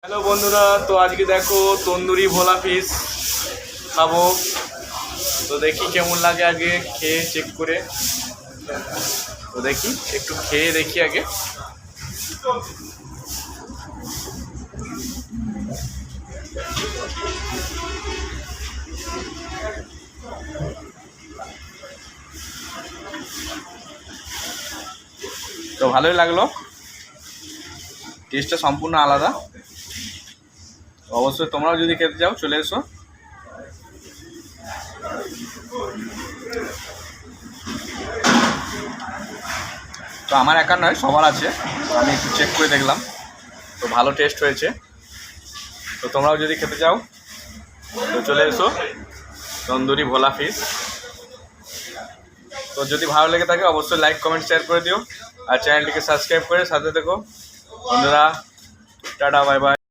Hello বন্ধুরা, তো আজকে দেখো তন্দুরি ভোলা ফিশ খাবো। তো দেখি কেমন লাগে, আগে খেয়ে চেক করে। তো দেখি, একটু খেয়ে দেখি আগে। তো ভালোই লাগলো, টেস্টটা সম্পূর্ণ আলাদা। অবশ্যই তোমরাও যদি খেতে চাও চলে এসো। তো আমার একার নয়, সবার আছে। আমি একটু চেক করে দেখলাম, তো ভালো টেস্ট হয়েছে। তো তোমরাও যদি খেতে চাও তো চলে এসো, তন্দুরি ভোলা ফিশ। তো যদি ভালো লেগে থাকে অবশ্যই লাইক কমেন্ট শেয়ার করে দিও, আর চ্যানেলটিকে সাবস্ক্রাইব করে সাথে থেকো বন্ধুরা। Tata, bye bye.